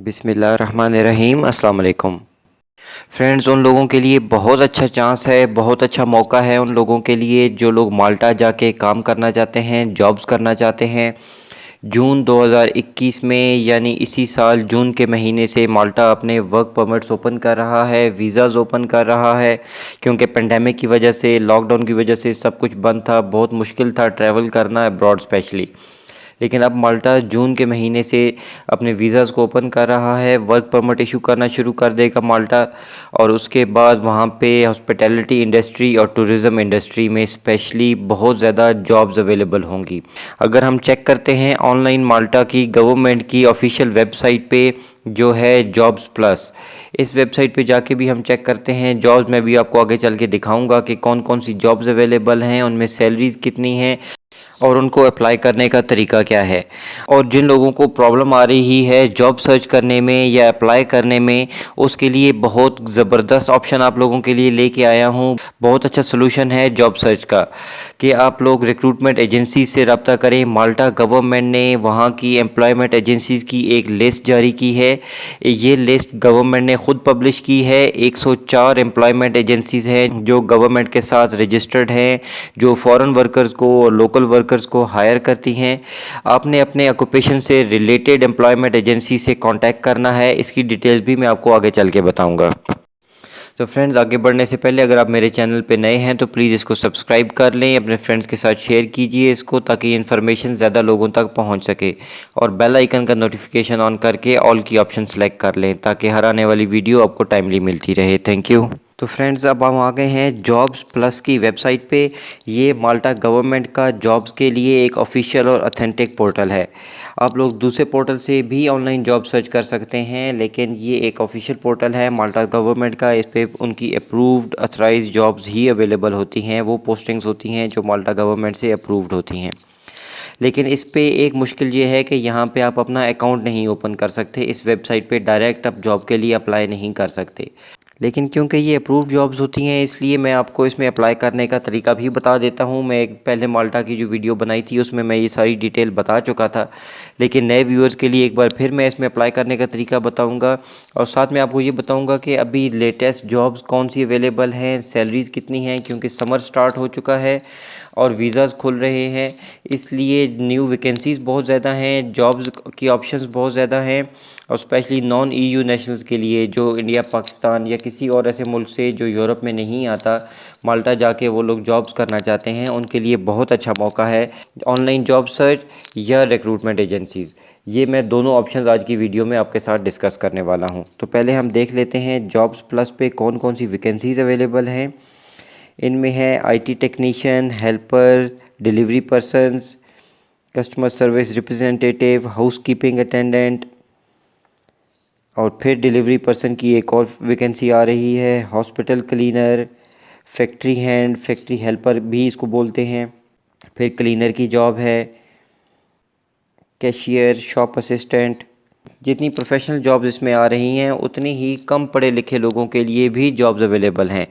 बिस्मिल्लाहिर्रहमानिर्रहीम अस्सलाम वालेकुम। फ्रेंड्स, उन लोगों के लिए बहुत अच्छा चांस है, बहुत अच्छा मौका है उन लोगों के लिए जो लोग माल्टा जाके काम करना चाहते हैं, जॉब्स करना चाहते हैं। जून 2021 में यानी इसी साल जून के महीने से माल्टा अपने वर्क परमिट्स ओपन कर रहा है, वीज़ाज़ ओपन कर रहा है। क्योंकि पेंडेमिक की वजह से, लॉकडाउन की वजह से सब कुछ बंद था, बहुत मुश्किल था ट्रैवल करना अब्रॉड स्पेशली। लेकिन अब माल्टा जून के महीने से अपने वीज़ाज़ को ओपन कर रहा है, वर्क परमिट इशू करना शुरू कर देगा माल्टा। और उसके बाद वहाँ पे हॉस्पिटैलिटी इंडस्ट्री और टूरिज़्म इंडस्ट्री में स्पेशली बहुत ज़्यादा जॉब्स अवेलेबल होंगी। अगर हम चेक करते हैं ऑनलाइन माल्टा की गवर्नमेंट की ऑफिशियल वेबसाइट पे जो है जॉब्स प्लस, इस वेबसाइट पे जाके भी हम चेक करते हैं जॉब्स। मैं भी आपको आगे चल के दिखाऊंगा कि कौन कौन सी जॉब्स अवेलेबल हैं, उनमें सैलरीज़ कितनी हैं और उनको अप्लाई करने का तरीका क्या है। और जिन लोगों को प्रॉब्लम आ रही है जॉब सर्च करने में या अप्लाई करने में, उसके लिए बहुत ज़बरदस्त ऑप्शन आप लोगों के लिए लेके आया हूँ। बहुत अच्छा सलूशन है जॉब सर्च का कि आप लोग रिक्रूटमेंट एजेंसी से रब्ता करें। माल्टा गवर्नमेंट ने वहाँ की एम्प्लॉयमेंट एजेंसीज़ की एक लिस्ट जारी की है। ये लिस्ट गवर्नमेंट ने ख़ुद पब्लिश की है। 104 एम्प्लॉयमेंट एजेंसीज़ हैं जो गवर्नमेंट के साथ रजिस्टर्ड हैं, जो फॉरेन वर्कर्स को और लोकल वर्कर्स को हायर करती हैं। आपने अपने ऑक्यूपेशन से रिलेटेड एम्प्लॉयमेंट एजेंसी से कांटेक्ट करना है। इसकी डिटेल्स भी मैं आपको आगे चल के बताऊंगा। तो फ्रेंड्स, आगे बढ़ने से पहले अगर आप मेरे चैनल पे नए हैं तो प्लीज़ इसको सब्सक्राइब कर लें, अपने फ्रेंड्स के साथ शेयर कीजिए इसको ताकि इन्फॉर्मेशन ज़्यादा लोगों तक पहुंच सके। और बेल आइकन का नोटिफिकेशन ऑन करके ऑल की ऑप्शन सेलेक्ट कर लें ताकि हर आने वाली वीडियो आपको टाइमली मिलती रहे। Thank you. तो फ्रेंड्स, अब हम आ गए हैं जॉब्स प्लस की वेबसाइट पे। ये माल्टा गवर्नमेंट का जॉब्स के लिए एक ऑफिशियल और ऑथेंटिक पोर्टल है। आप लोग दूसरे पोर्टल से भी ऑनलाइन जॉब सर्च कर सकते हैं, लेकिन ये एक ऑफिशियल पोर्टल है माल्टा गवर्नमेंट का। इस पे उनकी अप्रूव्ड अथराइज जॉब्स ही अवेलेबल होती हैं, वो पोस्टिंग्स होती हैं जो माल्टा गवर्नमेंट से अप्रूव्ड होती हैं। लेकिन इस पे एक मुश्किल ये है कि यहाँ पे आप अपना अकाउंट नहीं ओपन कर सकते। इस वेबसाइट पे डायरेक्ट आप जॉब के लिए अप्लाई नहीं कर सकते। लेकिन क्योंकि ये अप्रूव जॉब्स होती हैं, इसलिए मैं आपको इसमें अप्लाई करने का तरीका भी बता देता हूँ। मैं एक पहले माल्टा की जो वीडियो बनाई थी उसमें मैं ये सारी डिटेल बता चुका था, लेकिन नए व्यूअर्स के लिए एक बार फिर मैं इसमें अप्लाई करने का तरीका बताऊँगा। और साथ में आपको ये बताऊँगा कि अभी लेटेस्ट जॉब्स कौन सी अवेलेबल हैं, सैलरीज़ कितनी हैं, क्योंकि समर स्टार्ट हो चुका है और वीज़ाज़ खुल रहे हैं, इसलिए न्यू वैकेंसीज़ बहुत ज़्यादा हैं, जॉब्स की ऑप्शंस बहुत ज़्यादा हैं। और स्पेशली नॉन ईयू नेशनल्स के लिए जो इंडिया, पाकिस्तान या किसी और ऐसे मुल्क से जो यूरोप में नहीं आता, माल्टा जाके वो लोग जॉब्स करना चाहते हैं, उनके लिए बहुत अच्छा मौका है ऑनलाइन जॉब सर्च या रिक्रूटमेंट एजेंसीज़। ये मैं दोनों ऑप्शंस आज की वीडियो में आपके साथ डिस्कस करने वाला हूँ। तो पहले हम देख लेते हैं जॉब्स प्लस पे कौन कौन सी वैकेंसीज़ अवेलेबल हैं। इनमें है IT technician, helper, delivery persons, customer service representative, housekeeping attendant, और फिर डिलीवरी पर्सन की एक और वैकेंसी आ रही है, hospital cleaner, factory hand, factory helper भी इसको बोलते हैं। फिर क्लीनर की जॉब है, कैशियर, शॉप असिस्टेंट। जितनी प्रोफेशनल जॉब्स इसमें आ रही हैं, उतनी ही कम पढ़े लिखे लोगों के लिए भी जॉब्स अवेलेबल हैं।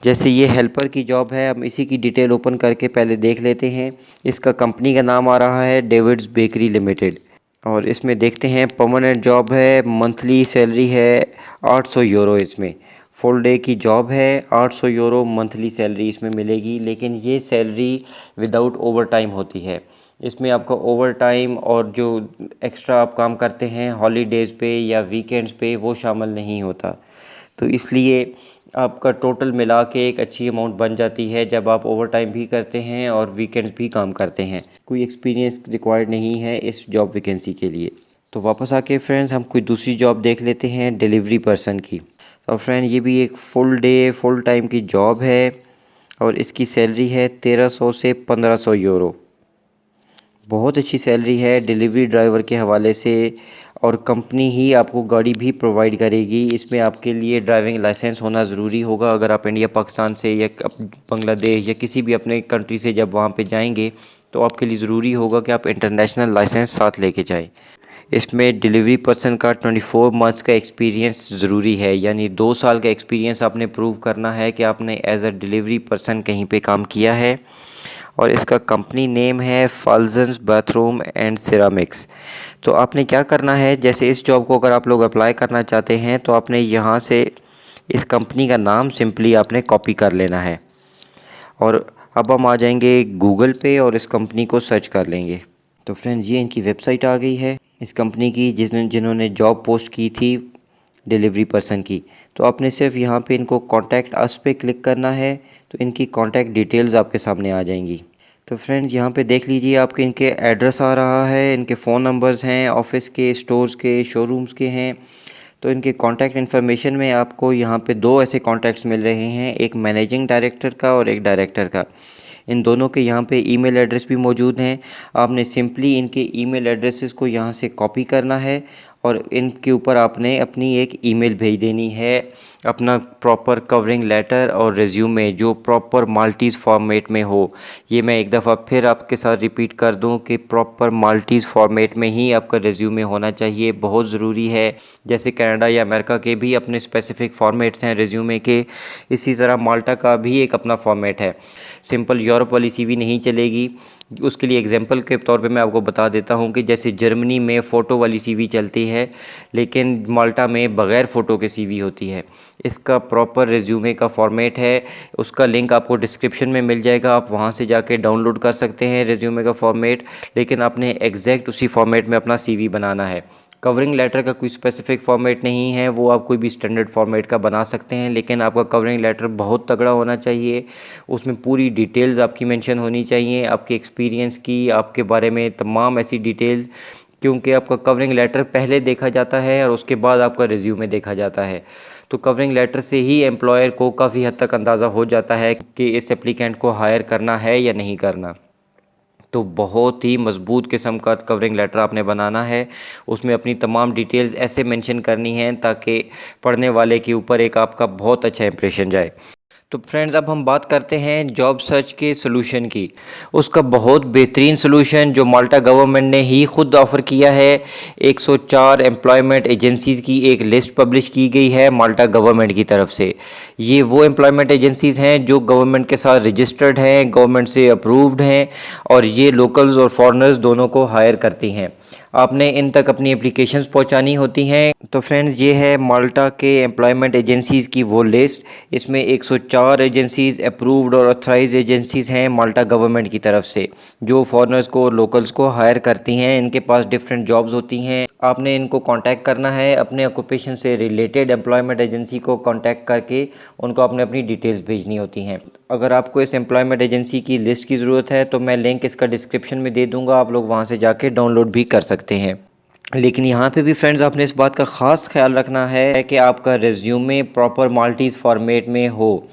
जैसे ये हेल्पर की जॉब है, हम इसी की डिटेल ओपन करके पहले देख लेते हैं। इसका कंपनी का नाम आ रहा है डेविड्स बेकरी लिमिटेड। और इसमें देखते हैं परमानेंट जॉब है, मंथली सैलरी है 800 यूरो। इसमें फुल डे की जॉब है, 800 यूरो मंथली सैलरी इसमें मिलेगी। लेकिन ये सैलरी विदाउट ओवर टाइम होती है। इसमें आपका ओवर टाइम और जो एक्स्ट्रा आप काम करते हैं हॉलीडेज़ पे या वीकेंड्स पे, वो शामिल नहीं होता। तो इसलिए आपका टोटल मिला के एक अच्छी अमाउंट बन जाती है जब आप ओवर टाइम भी करते हैं और वीकेंड्स भी काम करते हैं। कोई एक्सपीरियंस रिक्वायर्ड नहीं है इस जॉब वैकेंसी के लिए। तो वापस आके फ्रेंड्स, हम कोई दूसरी जॉब देख लेते हैं डिलीवरी पर्सन की। तो फ्रेंड, ये भी एक फुल डे फुल टाइम की जॉब है और इसकी सैलरी है 1300 से 1500 यूरो। बहुत अच्छी सैलरी है डिलीवरी ड्राइवर के हवाले से। और कंपनी ही आपको गाड़ी भी प्रोवाइड करेगी। इसमें आपके लिए ड्राइविंग लाइसेंस होना ज़रूरी होगा। अगर आप इंडिया, पाकिस्तान से या बांग्लादेश या किसी भी अपने कंट्री से जब वहाँ पे जाएंगे, तो आपके लिए ज़रूरी होगा कि आप इंटरनेशनल लाइसेंस साथ लेके जाएं। इसमें डिलीवरी पर्सन का 24 मंथ्स का एक्सपीरियंस ज़रूरी है, यानी 2 साल का एक्सपीरियंस आपने प्रूव करना है कि आपने एज अ डिलीवरी पर्सन कहीं पे काम किया है। और इसका कंपनी नेम है फाल्जन्स बाथरूम एंड सिरामिक्स। तो आपने क्या करना है, जैसे इस जॉब को अगर आप लोग अप्लाई करना चाहते हैं तो आपने यहाँ से इस कंपनी का नाम सिंपली आपने कॉपी कर लेना है और अब हम आ जाएंगे गूगल पे और इस कंपनी को सर्च कर लेंगे। तो फ्रेंड्स ये इनकी वेबसाइट आ गई है इस कंपनी की जिन्होंने जॉब पोस्ट की थी डिलीवरी पर्सन की। तो आपने सिर्फ यहाँ पे इनको कॉन्टैक्ट अस पे क्लिक करना है तो इनकी कॉन्टैक्ट डिटेल्स आपके सामने आ जाएंगी। तो फ्रेंड्स यहाँ पे देख लीजिए आपके इनके एड्रेस आ रहा है, इनके फ़ोन नंबर्स हैं, ऑफिस के, स्टोर्स के, शोरूम्स के हैं। तो इनके कॉन्टैक्ट इन्फॉर्मेशन में आपको यहाँ पे दो ऐसे कॉन्टैक्ट्स मिल रहे हैं, एक मैनेजिंग डायरेक्टर का और एक डायरेक्टर का। इन दोनों के यहाँ पे ईमेल एड्रेस भी मौजूद हैं। आपने सिंपली इनके ईमेल एड्रेसेस को यहाँ से कॉपी करना है और इनके ऊपर आपने अपनी एक ईमेल भेज देनी है, अपना प्रॉपर कवरिंग लेटर और रिज्यूमे जो प्रॉपर माल्टीज़ फॉर्मेट में हो। ये मैं एक दफ़ा फिर आपके साथ रिपीट कर दूं कि प्रॉपर माल्टीज़ फॉर्मेट में ही आपका रिज्यूमे होना चाहिए, बहुत ज़रूरी है। जैसे कनाडा या अमेरिका के भी अपने स्पेसिफ़िक फॉर्मेट्स हैं रिज्यूमे के, इसी तरह माल्टा का भी एक अपना फॉर्मेट है। सिंपल यूरोप वाली सीवी नहीं चलेगी। उसके लिए एग्जांपल के तौर पे मैं आपको बता देता हूँ कि जैसे जर्मनी में फ़ोटो वाली सीवी चलती है लेकिन माल्टा में बग़ैर फ़ोटो के सीवी होती है। इसका प्रॉपर रिज्यूमे का फॉर्मेट है, उसका लिंक आपको डिस्क्रिप्शन में मिल जाएगा, आप वहाँ से जाके डाउनलोड कर सकते हैं रिज्यूमे का फॉर्मेट। लेकिन आपने एग्जैक्ट उसी फॉर्मेट में अपना सीवी बनाना है। कवरिंग लेटर का कोई स्पेसिफिक फॉर्मेट नहीं है, वो आप कोई भी स्टैंडर्ड फॉर्मेट का बना सकते हैं, लेकिन आपका कवरिंग लेटर बहुत तगड़ा होना चाहिए। उसमें पूरी डिटेल्स आपकी मेंशन होनी चाहिए, आपके एक्सपीरियंस की, आपके बारे में तमाम ऐसी डिटेल्स, क्योंकि आपका कवरिंग लेटर पहले देखा जाता है और उसके बाद आपका रिज्यूमे देखा जाता है। तो कवरिंग लेटर से ही एम्प्लॉयर को काफ़ी हद तक अंदाज़ा हो जाता है कि इस एप्लीकेंट को हायर करना है या नहीं करना। तो बहुत ही मज़बूत किस्म का कवरिंग लेटर आपने बनाना है, उसमें अपनी तमाम डिटेल्स ऐसे मेंशन करनी हैं ताकि पढ़ने वाले के ऊपर एक आपका बहुत अच्छा इंप्रेशन जाए। तो फ्रेंड्स अब हम बात करते हैं जॉब सर्च के सलूशन की। उसका बहुत बेहतरीन सलूशन जो माल्टा गवर्नमेंट ने ही खुद ऑफ़र किया है, 104 एम्प्लॉयमेंट एजेंसीज़ की एक लिस्ट पब्लिश की गई है माल्टा गवर्नमेंट की तरफ से। ये वो एम्प्लॉयमेंट एजेंसीज़ हैं जो गवर्नमेंट के साथ रजिस्टर्ड हैं, गवर्नमेंट से अप्रूव्ड हैं और ये लोकल्स और फॉरेनर्स दोनों को हायर करती हैं। आपने इन तक अपनी एप्लीकेशंस पहुंचानी होती हैं। तो फ्रेंड्स ये है माल्टा के एम्प्लॉयमेंट एजेंसीज़ की वो लिस्ट। इसमें 104 एजेंसीज़ अप्रूव्ड और ऑथराइज एजेंसीज़ हैं माल्टा गवर्नमेंट की तरफ से जो फॉरेनर्स को, लोकल्स को हायर करती हैं। इनके पास डिफरेंट जॉब्स होती हैं। आपने इनको कांटेक्ट करना है, अपने ऑक्यूपेशन से रिलेटेड एम्प्लॉयमेंट एजेंसी को कांटेक्ट करके उनको आपने अपनी डिटेल्स भेजनी होती हैं। अगर आपको इस एम्प्लॉयमेंट एजेंसी की लिस्ट की ज़रूरत है तो मैं लिंक इसका डिस्क्रिप्शन में दे दूँगा, आप लोग वहाँ से जाके डाउनलोड भी कर सकते हैं। लेकिन यहाँ पे भी फ्रेंड्स आपने इस बात का ख़ास ख्याल रखना है कि आपका रिज्यूमे प्रॉपर माल्टीज़ फॉर्मेट में हो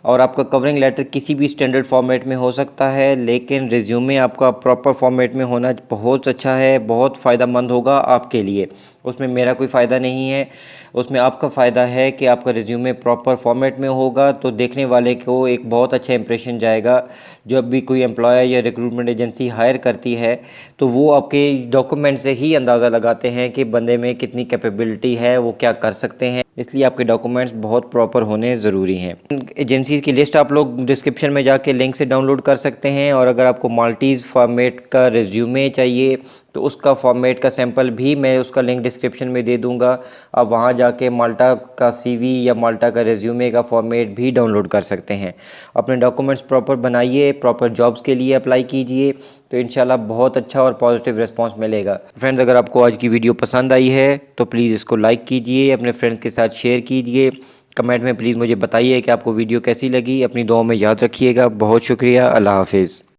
और आपका कवरिंग लेटर किसी भी स्टैंडर्ड फॉर्मेट में हो सकता है, लेकिन रिज्यूमे आपका प्रॉपर फॉर्मेट में होना बहुत अच्छा है, बहुत फ़ायदेमंद होगा आपके लिए। उसमें मेरा कोई फ़ायदा नहीं है, उसमें आपका फ़ायदा है कि आपका रिज्यूमे प्रॉपर फॉर्मेट में होगा तो देखने वाले को एक बहुत अच्छा इंप्रेशन जाएगा। जब भी कोई एम्प्लॉयर या रिक्रूटमेंट एजेंसी हायर करती है तो वो आपके डॉक्यूमेंट से ही अंदाज़ा लगाते हैं कि बंदे में कितनी कैपेबिलिटी है, वो क्या कर सकते हैं। इसलिए आपके डॉक्यूमेंट्स बहुत प्रॉपर होने ज़रूरी हैं। एजेंसीज़ की लिस्ट आप लोग डिस्क्रिप्शन में जाके लिंक से डाउनलोड कर सकते हैं और अगर आपको माल्टीज़ फॉर्मेट का रिज्यूमे चाहिए तो उसका फॉर्मेट का सैंपल भी मैं उसका लिंक डिस्क्रिप्शन में दे दूंगा। आप वहां जाके माल्टा का सीवी या माल्टा का रिज्यूमे का फॉर्मेट भी डाउनलोड कर सकते हैं। अपने डॉक्यूमेंट्स प्रॉपर बनाइए, प्रॉपर जॉब्स के लिए अप्लाई कीजिए तो इंशाल्लाह बहुत अच्छा और पॉजिटिव रिस्पांस मिलेगा। फ्रेंड्स अगर आपको आज की वीडियो पसंद आई है तो प्लीज़ इसको लाइक कीजिए, अपने फ्रेंड्स के साथ शेयर कीजिए। कमेंट में प्लीज़ मुझे बताइए कि आपको वीडियो कैसी लगी। अपनी दुआओं में याद रखिएगा। बहुत शुक्रिया। अल्लाह हाफिज़।